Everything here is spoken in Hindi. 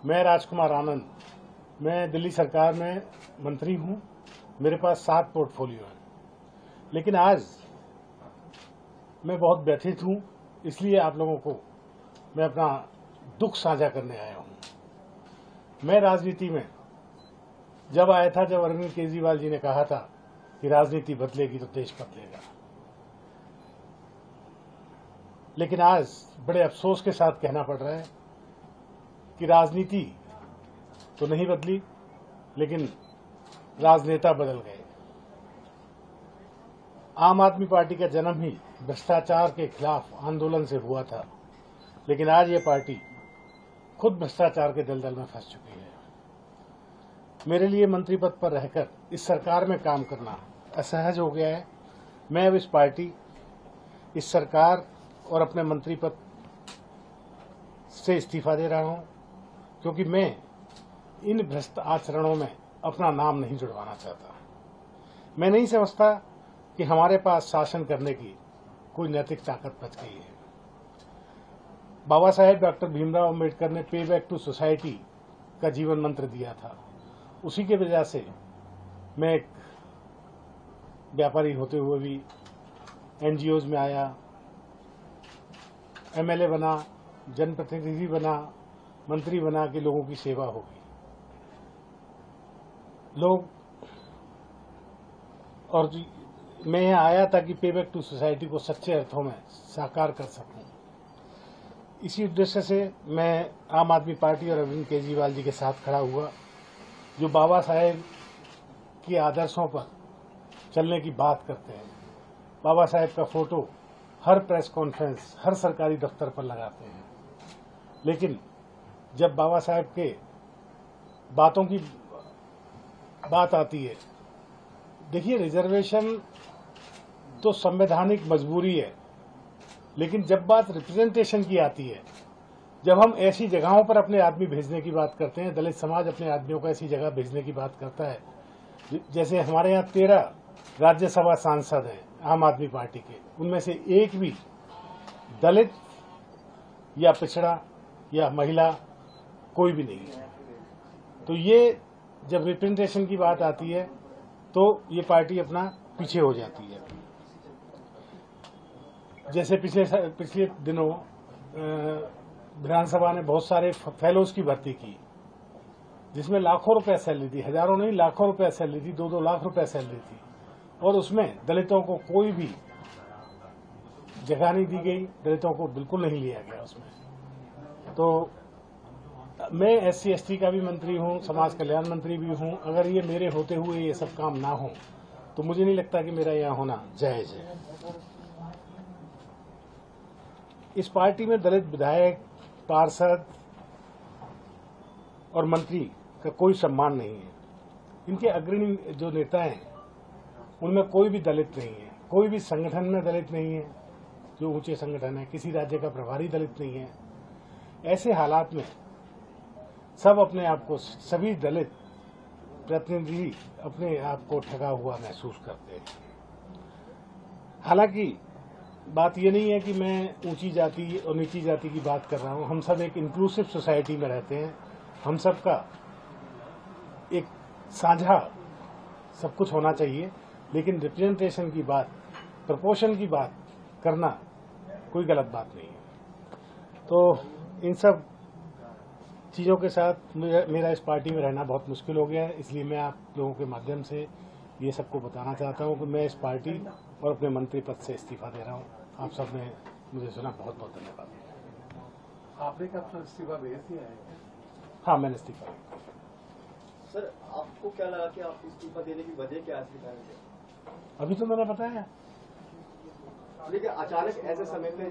मैं राजकुमार आनंद, मैं दिल्ली सरकार में मंत्री हूं। मेरे पास 7 पोर्टफोलियो हैं, लेकिन आज मैं बहुत व्यथित हूं। इसलिए आप लोगों को मैं अपना दुख साझा करने आया हूं। मैं राजनीति में जब आया था, जब अरविंद केजरीवाल जी ने कहा था कि राजनीति बदलेगी तो देश बदलेगा, लेकिन आज बड़े अफसोस के साथ कहना पड़ रहा है कि राजनीति तो नहीं बदली, लेकिन राजनेता बदल गए। आम आदमी पार्टी का जन्म ही भ्रष्टाचार के खिलाफ आंदोलन से हुआ था, लेकिन आज ये पार्टी खुद भ्रष्टाचार के दलदल में फंस चुकी है। मेरे लिए मंत्री पद पर रहकर इस सरकार में काम करना असहज हो गया है। मैं अब इस पार्टी, इस सरकार और अपने मंत्री पद से इस्तीफा दे रहा हूं, क्योंकि मैं इन भ्रष्ट आचरणों में अपना नाम नहीं जुड़वाना चाहता। मैं नहीं समझता कि हमारे पास शासन करने की कोई नैतिक ताकत बच गई है। बाबा साहेब डॉक्टर भीमराव अम्बेडकर ने पे बैक टू सोसाइटी का जीवन मंत्र दिया था। उसी की वजह से मैं एक व्यापारी होते हुए भी एनजीओज में आया, एमएलए बना, जनप्रतिनिधि बना, मंत्री बना कि लोगों की सेवा होगी। लोग और मैं यहाँ आया ताकि पे बैक टू सोसाइटी को सच्चे अर्थों में साकार कर सकूं। इसी उद्देश्य से मैं आम आदमी पार्टी और अरविंद केजरीवाल जी के साथ खड़ा हुआ, जो बाबा साहेब के आदर्शों पर चलने की बात करते हैं। बाबा साहेब का फोटो हर प्रेस कॉन्फ्रेंस, हर सरकारी दफ्तर पर लगाते हैं, लेकिन जब बाबा साहेब के बातों की बात आती है, देखिए रिजर्वेशन तो संवैधानिक मजबूरी है, लेकिन जब बात रिप्रेजेंटेशन की आती है, जब हम ऐसी जगहों पर अपने आदमी भेजने की बात करते हैं, दलित समाज अपने आदमियों को ऐसी जगह भेजने की बात करता है, जैसे हमारे यहाँ 13 राज्यसभा सांसद हैं आम आदमी पार्टी के, उनमें से एक भी दलित या पिछड़ा या महिला कोई भी नहीं है। तो ये जब रिप्रेजेंटेशन की बात आती है तो ये पार्टी अपना पीछे हो जाती है। जैसे पिछले दिनों विधानसभा ने बहुत सारे फेलोज की भर्ती की, जिसमें लाखों रुपए सैलरी थी, हजारों नहीं लाखों रुपए सैलरी थी, 2-2 लाख रुपए सैलरी थी, और उसमें दलितों को कोई भी जगह नहीं दी गई, दलितों को बिल्कुल नहीं लिया गया उसमें। तो मैं SC ST का भी मंत्री हूं, समाज कल्याण मंत्री भी हूं। अगर ये मेरे होते हुए ये सब काम ना हो तो मुझे नहीं लगता कि मेरा यहाँ होना जायज है। इस पार्टी में दलित विधायक, पार्षद और मंत्री का कोई सम्मान नहीं है। इनके अग्रणी जो नेता हैं उनमें कोई भी दलित नहीं है, कोई भी संगठन में दलित नहीं है, जो ऊंचे संगठन है, किसी राज्य का प्रभारी दलित नहीं है। ऐसे हालात में सब अपने आप को, सभी दलित प्रतिनिधि अपने आप को ठगा हुआ महसूस करते हैं। हालांकि बात ये नहीं है कि मैं ऊंची जाति और नीची जाति की बात कर रहा हूं। हम सब एक इंक्लूसिव सोसाइटी में रहते हैं, हम सबका एक साझा सब कुछ होना चाहिए, लेकिन रिप्रेजेंटेशन की बात, प्रपोर्शन की बात करना कोई गलत बात नहीं है। तो इन सब चीज़ों के साथ मेरा इस पार्टी में रहना बहुत मुश्किल हो गया है। इसलिए मैं आप लोगों के माध्यम से ये सबको बताना चाहता हूँ कि मैं इस पार्टी और अपने मंत्री पद से इस्तीफा दे रहा हूँ। आप सब ने मुझे सुना, बहुत बहुत धन्यवाद। आपने क्या अपना इस्तीफा भेज दिया है? हाँ, मैंने इस्तीफा दिया। सर, आपको क्या लगा कि आप इस्तीफा देने की वजह क्या है? अभी तो मैंने बताया। लेकिन अचानक ऐसे समय पे